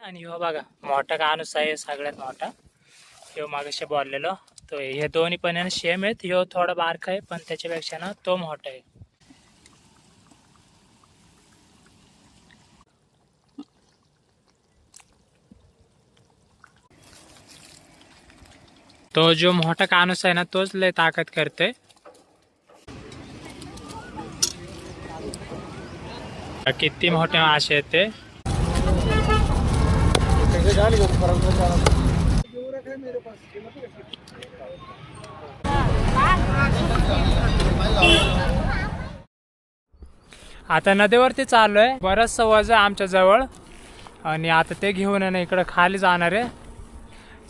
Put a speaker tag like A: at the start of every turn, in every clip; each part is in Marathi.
A: आणि ह्यो बघा मोठा कानूस आहे सगळ्यात मोठा. ह्यो मागाशी बोललेलो तो हे दोन्ही पण आहे ना सेम आहेत. ह्यो थोडा बारका आहे पण त्याच्यापेक्षा ना तो मोठा आहे. तो जो मोठा कानूस आहे ना तोच लय ताकद करते. किती मोठे मासे आहेत ते. आता नदीवरती चाललोय. बरंचसं वजन आमच्या जवळ आणि आता ते घेऊन आहे ना इकडं खाली जाणार आहे.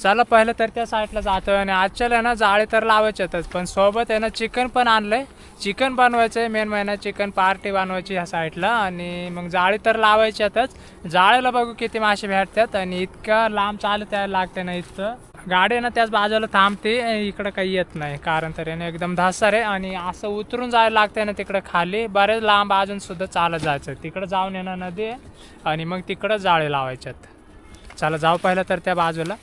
A: चला पहिलं तर त्या साईडला जातोय आणि आजच्याला आहे ना जाळे तर लावायच्यातच पण सोबत आहे ना चिकन पण आणलंय. चिकन बनवायचं आहे मेन महिना चिकन पार्टी बनवायची ह्या साईडला आणि मग जाळी तर लावायच्यातच. जाळीला बघू किती मासे भेटतात आणि इतका लांब चालत यायला लागते ना. इथं गाडी ना त्याच बाजूला थांबते इकडं काही येत नाही कारण तर याने एकदम धासार आहे आणि असं उतरून जायला लागतंय ना तिकडं खाली. बरेच लांब अजून सुद्धा चालत जायचं. तिकडं जाऊन येणं नदी आहे आणि मग तिकडं जाळे लावायच्यात. चला जाऊ पहिलं तर त्या बाजूला.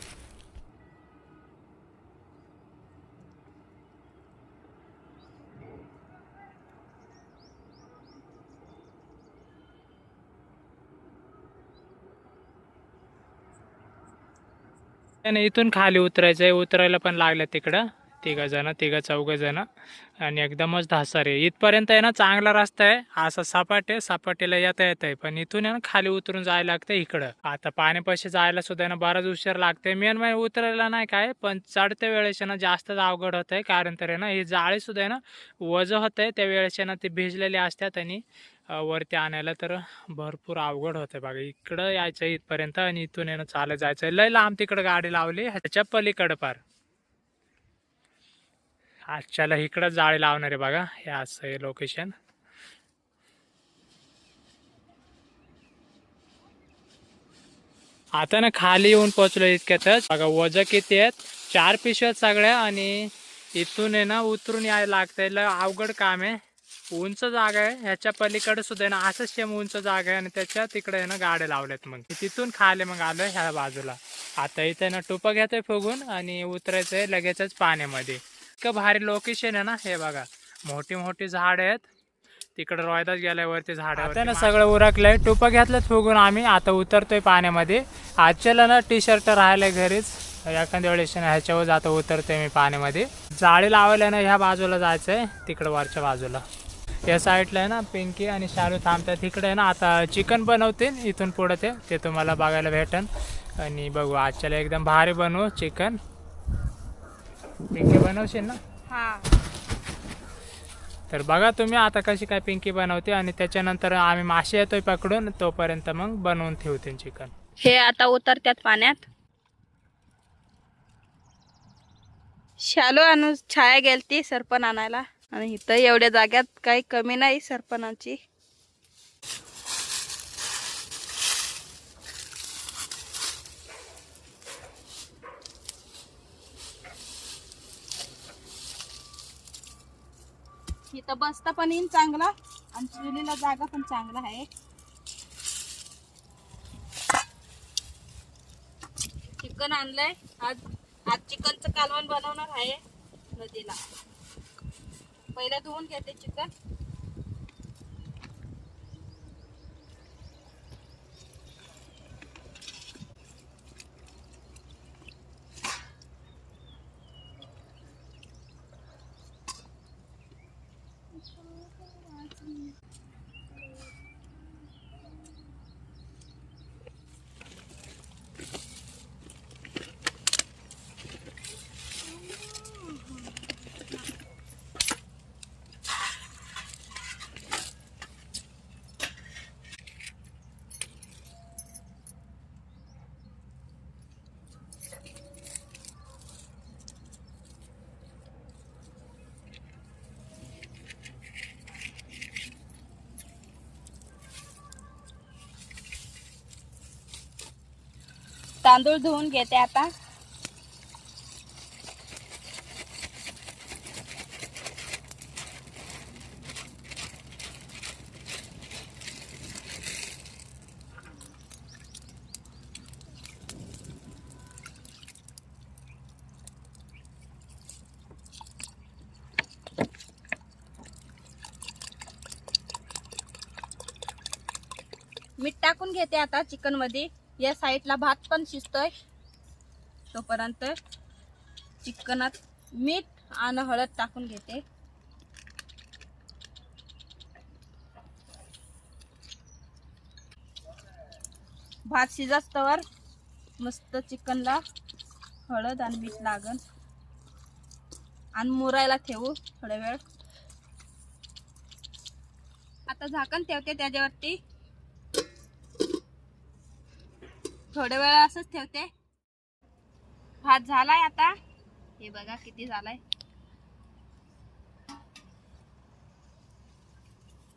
A: इथून खाली उतरायचंय. उतरायला पण लागलं तिकडं तिघं चौघ जण आणि एकदमच धासार आहे. इथपर्यंत आहे ना चांगला रस्ता आहे असा सपाट आहे. सपाटीला येता येत आहे पण इथून आहे ना खाली उतरून जायला लागतं इकडं. आता पाण्यापाशी जायला सुद्धा ना बराच उशीर लागते. मेन म्हणजे उतरायला नाही काय पण चढत्या वेळेस ना जास्तच अवघड होत आहे कारण तर आहे ना ही जाळी सुद्धा आहे ना वजन होत आहे त्या वेळेस ना ते भिजलेले असतात आणि वरती आणायला तर भरपूर अवघड होतं. बघा इकडं यायचं इथपर्यंत आणि इथून येणं चालत जायचं. लय लांब तिकडं गाडी लावली ह्याच्या पलीकडं पार. आजच्याला इकडं जाळी लावणार आहे बघा. हे असं आहे लोकेशन. आता ना खाली येऊन पोचलो इतक्यातच. बघा वजन किती आहेत 4 पिशव्या सगळ्या आणि इथून आहे ना उतरून यायला लागतंय. लय अवघड काम आहे. उंच जागा आहे ह्याच्या पलीकडे सुद्धा आहे ना असंच सेम उंच जागा आहे आणि त्याच्या तिकडे आहे ना गाड्या लावल्यात. मग तिथून खाली मग आलोय ह्या बाजूला. आता इथे ना टोपा घेतोय फुगून आणि उतरायचंय लगेचच पाण्यामध्ये. इतकं भारी लोकेशन आहे ना हे बघा. मोठी मोठी झाड आहेत तिकडे रोयदाच गेल्यावरती झाड. आता ना सगळं उरकलंय. टोपा घेतलं फुगून आम्ही आता उतरतोय पाण्यामध्ये. आजच्याला ना टी शर्ट राहिलंय घरीच. एखाद्या वेळेस ह्याच्यावर आता उतरतोय मी पाण्यामध्ये. जाळी लावायला ना ह्या बाजूला जायचंय तिकडं वरच्या बाजूला. या साईडला आहे ना पिंकी आणि शालू थांबतात. तिकडे आहे ना आता चिकन बनवतील इथून पुढे ते तुम्हाला बघायला भेटन आणि बघू. आजच्याला एकदम भारी बनवू चिकन. पिंकी बनवशील ना?
B: हा.
A: तर बघा तुम्ही आता कशी काय पिंकी बनवते आणि त्याच्यानंतर आम्ही मासे येतोय पकडून तोपर्यंत मग बनवून ठेवते चिकन.
B: हे आता उतरत्यात पाण्यात. शालू आणून छाया गेलती सरपण आणायला आणि इथं एवढ्या जाग्यात काही कमी नाही सरपणाची. इथं बसता पण येईल चांगला आणि चुलीला जागा पण चांगला आहे. चिकन आणलंय आज. आज चिकनचं कालवण बनवणार आहे नदीला. पहिला धुवून घेते चिकन. तांदूळ धुवून घेते आता. मीठ टाकून घेते आता चिकन मध्ये. या साईडला भात पण शिजतोय तोपर्यंत चिकनात मीठ आणि हळद टाकून घेते. भात शिजस्तवर मस्त चिकनला हळद आणि मीठ लागन आणि मुरायला ठेवू थोडा वेळ. आता झाकण ठेवते त्याच्यावरती. थोड्या वेळ असंच ठेवते. भात झालाय आता. हे बघा किती झालाय.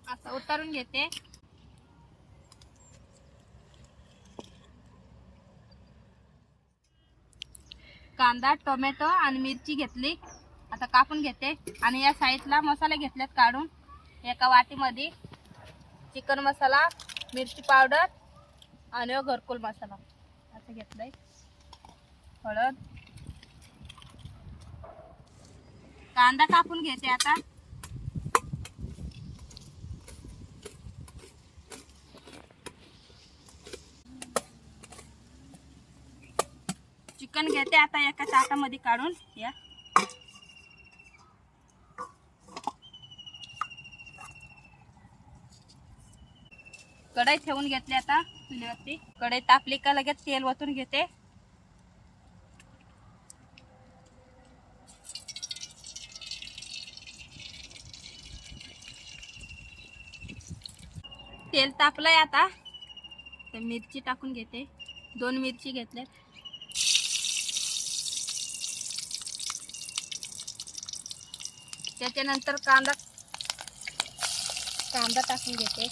B: आता उतारून घेते. कांदा टोमॅटो आणि मिरची घेतली. आता कापून घेते. आणि या साईडला मसाले घेतलेत काढून. एका वाटीमध्ये चिकन मसाला, मिरची पावडर आणि घरकुल मसाला असं घेतलंय. हळद, कांदा कापून घेते आता. चिकन घेते आता एका ताटामध्ये काढून. या कढई ठेवून घेतली आता चुलीवरती. कढई तापली का लगेच तेल ओतून घेते. तेल तापलंय आता. तर मिरची टाकून घेते. 2 मिरची घेतल्या. त्याच्यानंतर कांदा टाकून घेते.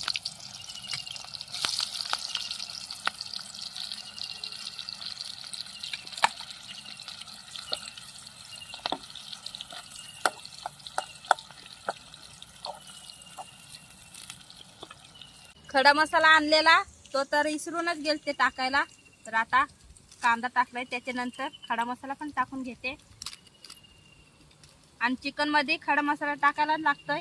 B: खडा मसाला आणलेला तो तर विसरूनच गेलते टाकायला. तर आता कांदा टाकलाय. त्याच्यानंतर खडा मसाला पण टाकून घेते. आणि चिकन मध्ये खडा मसाला टाकायला लागतोय.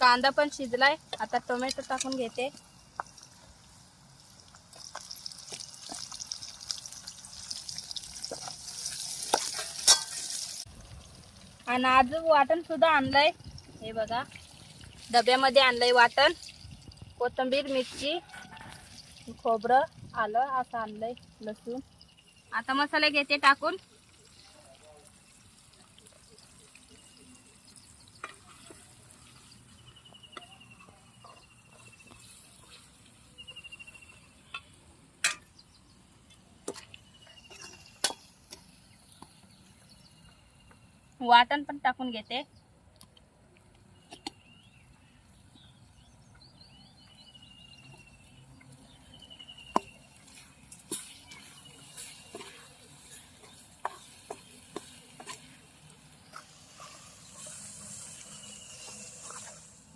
B: कांदा पण शिजलाय. आता टोमॅटो टाकून घेते. आणि आज वाटण सुद्धा आणलंय. हे बघा डब्यामध्ये आणलंय वाटण. कोथिंबीर, मिरची, खोबरं, आलं असं आणलंय. लसूण. आता मसाले घेते टाकून. वाटण पण टाकून घेते.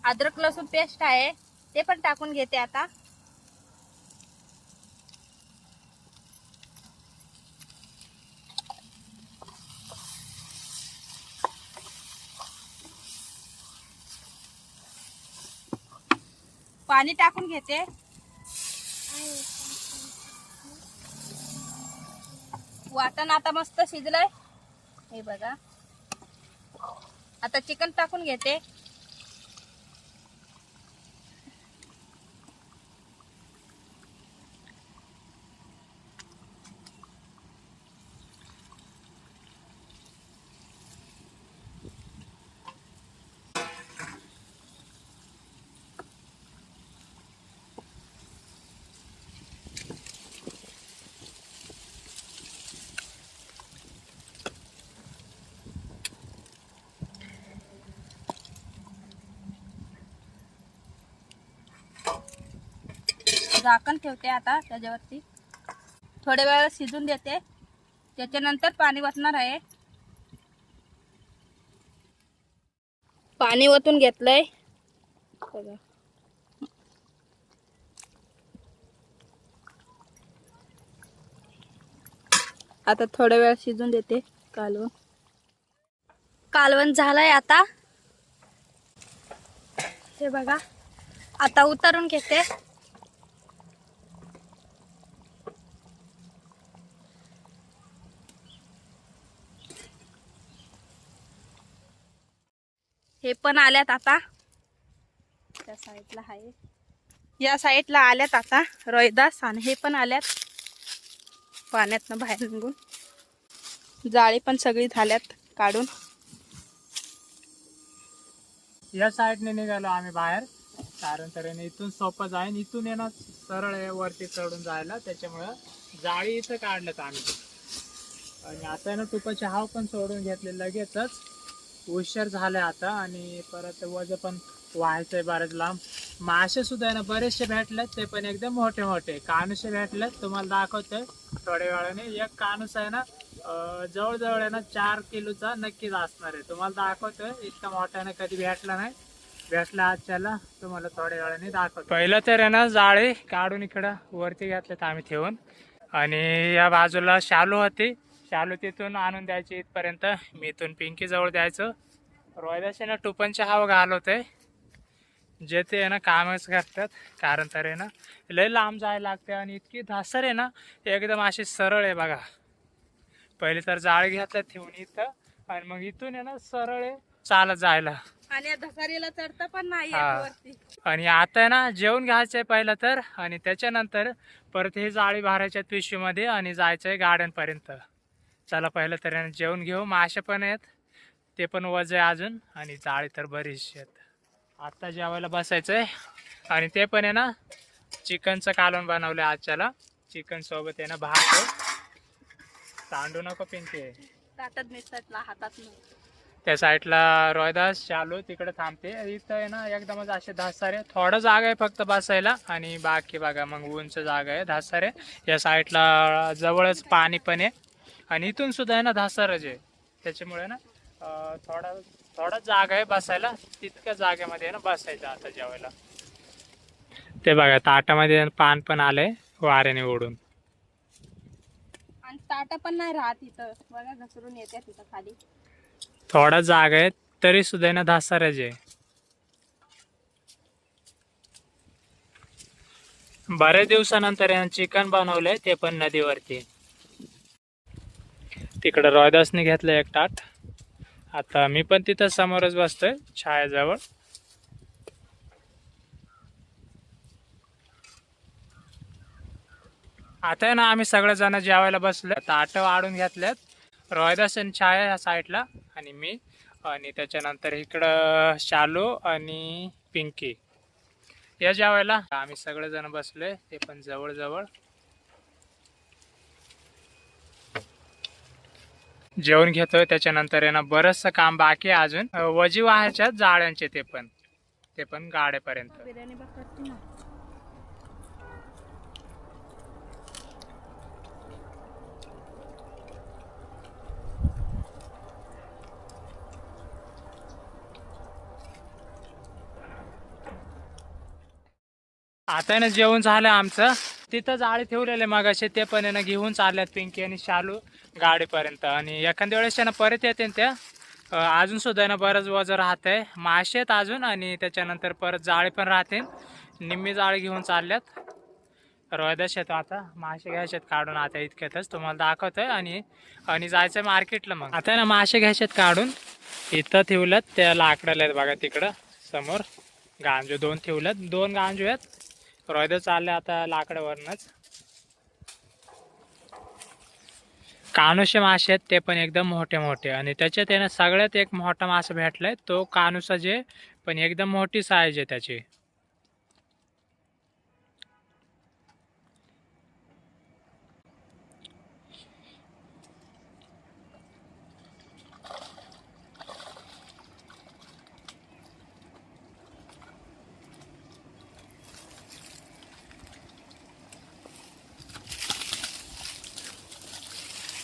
B: अद्रक लसूण पेस्ट आहे ते पण टाकून घेते आता. पाणी टाकून घेते. वाटण आता मस्त शिजलंय. हे बघा आता चिकन टाकून घेते. झाकण ठेवते आता त्याच्यावरती. थोड्या वेळ शिजून देते. त्याच्यानंतर पाणी वाटणार आहे. पाणी ओतून घेतलंय बघा. आता थोडा वेळ शिजून देते कालवण. कालवण झालंय आता, हे बघा. आता उतरून घेते. हे पण आल्यात आता, त्या साईडला आहे, या साईडला आल्यात आता रोहिदास, आणि हे पण आल्यात पाण्यातनं बाहेर निघून. जाळी पण सगळी झाल्यात काढून.
A: या साईडने निघालो आम्ही बाहेर, कारण तऱ्हेने इथून सोपं जाईन. इथून येणं सरळ आहे वरती चढून जायला, त्याच्यामुळं जाळी इथं काढलं आम्ही. आणि आता ना तुपाची हाव पण सोडून घेतले लगेचच. उशीर झालाय आता, आणि परत वजन पण व्हायचंय बरेच लांब. मासे सुद्धा आहे ना बरेचसे भेटलेत, ते पण एकदम मोठे मोठे. कानुसे भेटलेत, तुम्हाला दाखवतोय थोड्या वेळाने. एक कानूस आहे ना जवळजवळ आहे ना 4 किलोचा नक्कीच असणार आहे. तुम्हाला दाखवतोय, इतका मोठ्याने कधी भेटला नाही. भेटला आजच्याला, तुम्हाला थोड्या वेळाने दाखवतो. पहिलं तर आहे ना जाळी काढून इकडं वरती घातलेत आम्ही ठेवून, आणि या बाजूला शालू होती, शालू तिथून आणून द्यायची इथपर्यंत. मी इथून पिंकी जवळ द्यायचं. रोहिदास ना टुपनच्या हाव घालवते, जे ते आहे ना कामच करतात. कारण तर आहे ना लय लांब जायला लागते, आणि इतकी धासर आहे ना एकदम अशी सरळ आहे बघा. पहिले तर जाळी घेतलं ठेवून इथं, आणि मग इथून आहे ना सरळ आहे चालत जायला.
B: आणि धसारीला चढता पण नाही
A: हा.
B: वरती.
A: आणि आता आहे ना जेवण घ्यायचंय पहिलं तर, आणि त्याच्यानंतर परत हे जाळी भरायच्या पिशवीमध्ये आणि जायचंय गार्डन पर्यंत. चला पहिलं तर आहे ना जेवण घेऊ. मासे पण आहेत, ते पण वज आहे अजून, आणि जाळी तर बरीचशी आहेत. आता जेवायला बसायचंय, आणि ते पण आहे ना चिकनचं कालवण बनवलं आजच्याला. चिकन सोबत आहे ना भात आहे. सांडू नको पिंकी.
B: ताटात मिसळला हातात नाही.
A: त्या साईडला रोहिदास शालू तिकडे थांबते. इथं आहे ना एकदमच असे धासारे, थोडं जागा आहे फक्त बसायला, आणि बाकी बघा मग उंच जागा आहे धासारे. या साईडला जवळच पाणी पण आहे, आणि इथून सुद्धा आहे ना धासारच आहे. त्याच्यामुळे ना थोडा जागा आहे बसायला. तितक्या जागेमध्ये आहे ना बसायचं आता जेवायला. ते बघा ताटामध्ये पान पण आलंय वाऱ्याने ओढून.
B: आणि ताटा पण नाही राहत इथं बघा, घसरून येते तिथं खाली.
A: थोडा जागा आहे तरी सुद्धा ना धासारच आहे. बऱ्याच दिवसानंतर चिकन बनवलंय, ते पण नदीवरती. तिकडं रोहिदासने घेतलं एक ताट. आता मी पण तिथं समोरच बसतोय छायाजवळ. आता आहे ना आम्ही सगळेजण जेवायला बसलो. ताटं वाढून घेतल्यात रोहिदास आणि छाया ह्या साईडला, आणि मी, आणि त्याच्यानंतर इकडं शालू आणि पिंकी या जेवायला. आम्ही सगळेजण बसलोय, ते पण जवळ जेवण घेतोय. त्याच्यानंतर आहे ना बरचसं काम बाकी आहे अजून. वजी व्हायच्या जाळ्यांचे, ते पण गाड्यापर्यंत.
B: बिर्याणी बघ करते ना.
A: आता ना जेवण झालं आमचं. तिथं जाळी ठेवलेले मगाशी, ते पण आहे ना घेऊन चालल्यात पिंकी आणि शालू गाडीपर्यंत. आणि एखाद्या वेळेस ना परत येते त्या. अजून सुद्धा ना बरंच वजन राहतंय. मासे आहेत अजून, आणि त्याच्यानंतर परत जाळी पण राहते. निम्मी जाळी घेऊन चालल्यात. रोहिदास येतो आता मासे घ्यायचे काढून. आता इतक्यातच तुम्हाला दाखवतोय, आणि जायचं मार्केटला. मग आता ना मासे घ्यायचे काढून इथं ठेवल्यात. त्या लाकडाला आहेत बघा तिकडं समोर. गांजू 2 ठेवल्यात, 2 गांजू आहेत. रोहिदास चालले आता लाकडावरनच. कानुसे मासे आहेत, ते पण एकदम मोठे मोठे. आणि त्याच्यात आहे ना सगळ्यात एक मोठा मासा भेटलाय, तो कानुसा जे पण एकदम मोठी साईज आहे त्याची.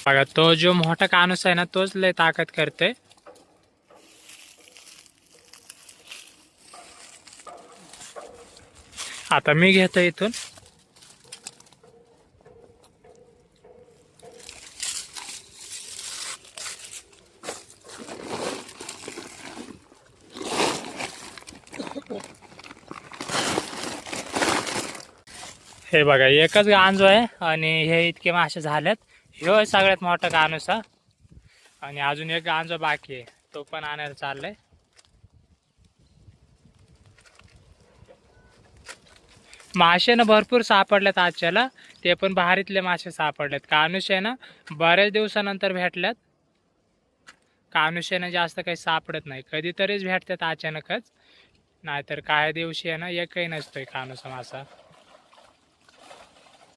A: बघा तो जो मोठा कानूस आहे ना, तोच लय ताकद करते. आता मी घेतो इथून. हे बघा एकच गांजो आहे आणि हे इतके मासे झालेत. ह्यो सगळ्यात मोठा गानुसा आणि अजून एक गांजो बाकी आहे, तो पण आणायला चाललाय. मासे ना भरपूर सापडलेत आजच्याला, ते पण बाहेरीतले मासे सापडलेत. कानुशे ना बऱ्याच दिवसानंतर भेटल्यात. कानुशे ना जास्त काही सापडत नाही, कधीतरीच भेटतात अचानकच, नाहीतर काय दिवशी आहे ना एकही नसतोय कानुसा मासा.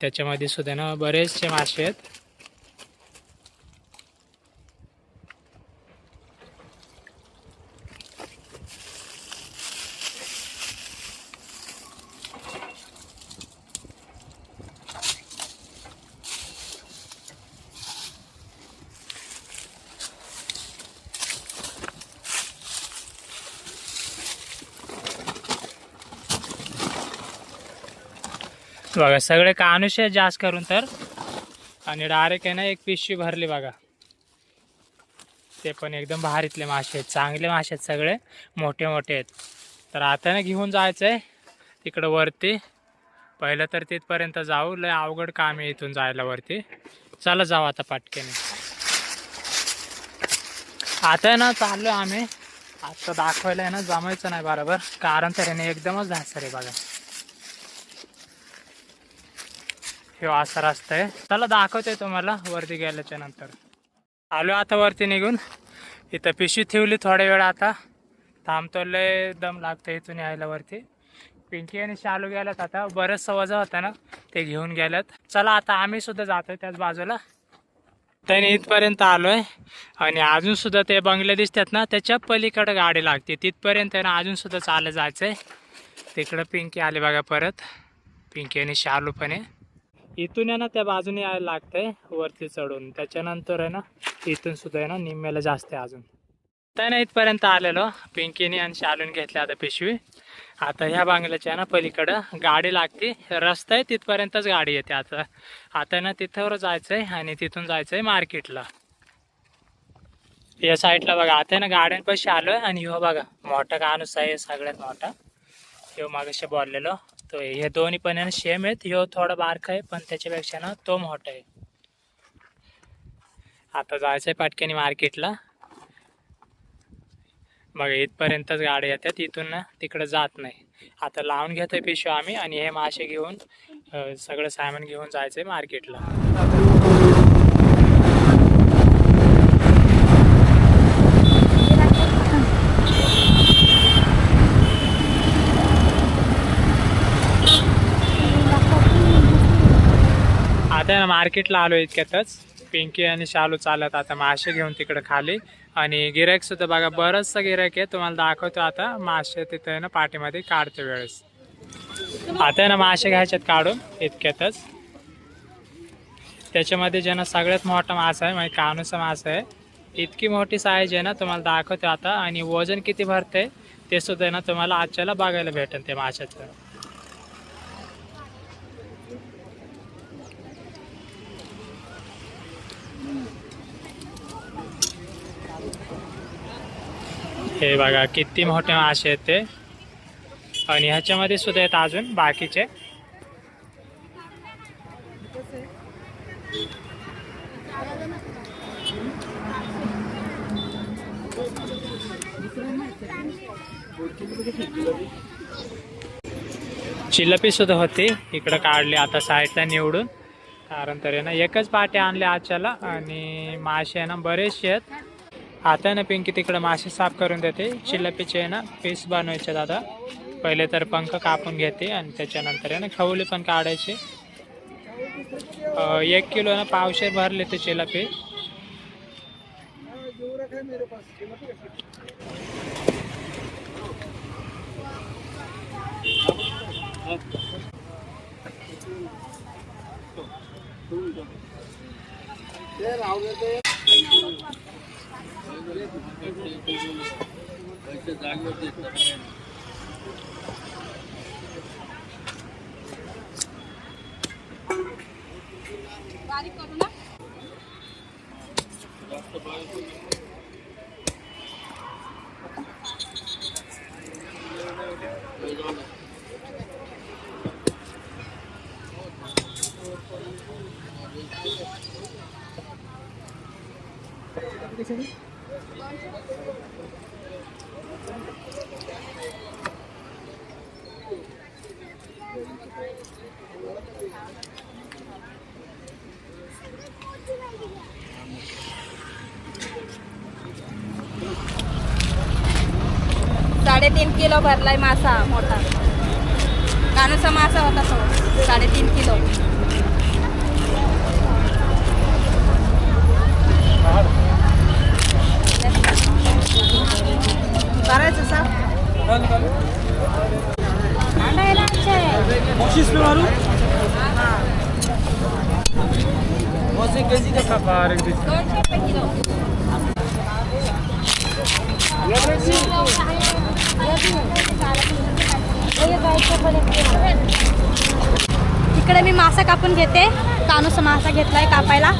A: त्याच्यामध्ये सुद्धा ना बरेचसे मासे आहेत. बघा सगळे कानुशे जास्त करून तर, आणि डायरेक्ट आहे ना एक पिशवी भरली बघा. ते पण एकदम भारीतले मासे आहेत, चांगले मासे आहेत, सगळे मोठे मोठे आहेत. तर आता ना घेऊन जायचं आहे तिकडं वरती. पहिलं तर तिथपर्यंत जाऊ, लय अवघड काम आहे इथून जायला वरती. चला जाऊ आता पटकेने. आता ना चाललो आम्ही. आता दाखवायला आहे ना जमायचं नाही बरोबर, कारण तर याने एकदमच धासर आहे बघा. हे असा रस्ता आहे. चला दाखवते तुम्हाला वरती गेल्याच्या नंतर. आलो आता वरती निघून. इथं पिशवी ठेवली थोड्या वेळ, आता थांबतो, लय दम लागतं इथून यायला वरती. पिंकी आणि शालू गेल्यात, आता बरंचसं वजन होतं ना ते घेऊन गेल्यात. चला आता आम्ही सुद्धा जातोय त्याच बाजूला. त्याने इथपर्यंत आलोय आणि अजून सुद्धा ते बंगले दिसतात ना त्याच्या पलीकडे गाडी लागते, तिथपर्यंत ना अजून सुद्धा चालत जायचंय. तिकडं पिंकी आले बघा परत, पिंकी आणि शालू पण आहे. इथून आहे ना त्या बाजूने यायला लागतंय वरती चढून. त्याच्यानंतर आहे ना इथून सुद्धा आहे ना निम्म्याला जास्त आहे अजून. तर इथपर्यंत आलेलो, पिंकीने आणि शालून घेतले आता पिशवी. आता ह्या बांगल्याच्या ना पलीकडं गाडी लागते, रस्ता आहे तिथपर्यंतच गाडी येते. आता ना तिथवर जायचंय आणि तिथून जायचंय मार्केटला. या साईडला बघा आता ना गाड्यांपाशी आलोय. आणि हो बघा मोठा कानुस आहे सगळ्यात मोठा, ह्यो मागाशी बोललेलो तो. हे दोन्ही पण आहे ना सेम आहेत. ह्यो थोडा बारका आहे पण त्याच्यापेक्षा ना तो मोठा आहे. आता जायचंय पटकनी मार्केटला. मग इथपर्यंतच गाड्या येतात, इथून ना तिकडे जात नाही. आता लावून घेतोय पिशवी आम्ही आणि हे मासे घेऊन सगळं सामान घेऊन जायचंय मार्केटला. आता मार्केटला आलो इतक्यातच. पिंकी आणि शालू चालत आता मासे घेऊन तिकडे खाली. आणि गिरायक सुद्धा बघा बरंचसं गिरायक आहे, तुम्हाला दाखवतो आता. मासे तिथे ना पाठीमध्ये काढते वेळेस. आता ना मासे घ्यायच्यात काढून इतक्यातच. त्याच्यामध्ये जे ना सगळ्यात मोठा मासा आहे म्हणजे कानुसा मासा आहे. इतकी मोठी साईज आहे ना, तुम्हाला दाखवतो आता. आणि वजन किती भरते ते सुद्धा ना तुम्हाला आजच्याला बघायला भेटेल ते माशाचं. हे बघा किती मोठे मासे आहेत ते. आणि ह्याच्यामध्ये सुद्धा आहेत अजून बाकीचे. चिलपी सुद्धा होती इकडं काढली आता साईडला निवडून, कारण तरी ना एकच पाटे आणले आजच्याला. आणि मासे आहे ना बरेचसे आहेत. आता ना पिंकी तिकडे मासे साफ करून देते. चिलपीचे आहे ना पीस बनवायचे दादा. पहिले तर पंख कापून घेते आणि त्याच्यानंतर आहे ना खवले पण काढायचे. 1 किलो ना पावशेर भरले ते चिलपी.
B: बारीक करू ना. साडेतीन किलो भरलाय मासा मोठा. कानूचा मासा होता तो 3.5 किलो. करायचं सा ₹200 किलो. इकडे मी मासा कापून घेते. कानूचा मासा घेतलाय कापायला.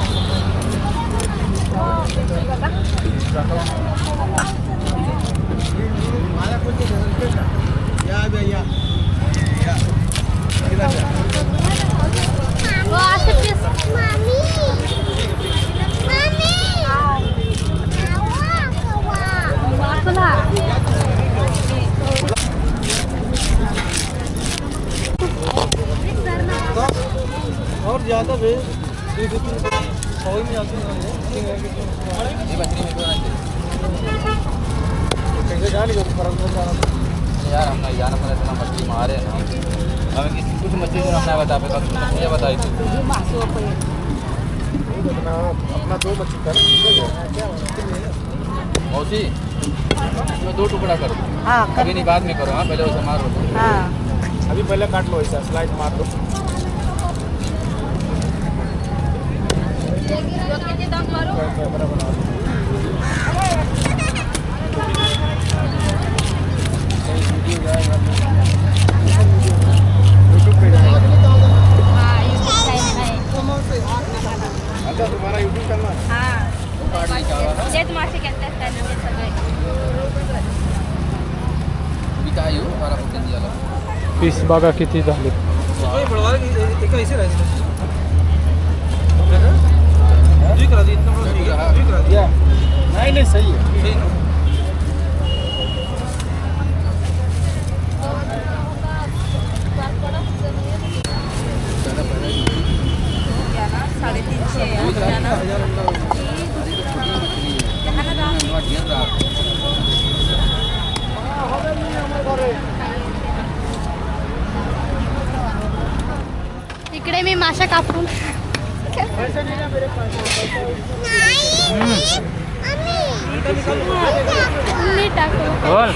C: और ज़्यादा भी 100 में आती है कैसे जाने का फर्क होता है
D: यार हम नहीं जाना पड़ा इतना मछली मारे ना हमें कुछ मछली जो हमने बता पे मुझे बताई थी
C: अपना 2 मछली कर
D: मौसी इसमें 2 टुकड़ा करो.
B: हाँ
D: अभी नहीं बाद में करो. हाँ पहले उसे मारो.
B: हाँ
C: अभी पहले काट लो ऐसा स्लाइड मार दो
B: किती दम मारू.
C: कैमरा बना दो यूट्यूब पे जाएगा
B: हाँ YouTube चॅनल आहे.
C: अच्छा तुम्हारा यूट्यूब चैनल है
B: हाँ
D: काट नहीं चाहा
B: तेच मासे घेतले त्याने सगळे.
D: अभी काय येऊ हमारा बुकिंग झाला.
A: पीस बघा किती झाले.
C: कैसे रहे ठीक रहा इतना बड़ा ठीक रहा नहीं सही है
B: घ्या ना 350 घ्या ना. इकडे मी माशा कापून मी टाकू.
A: बोल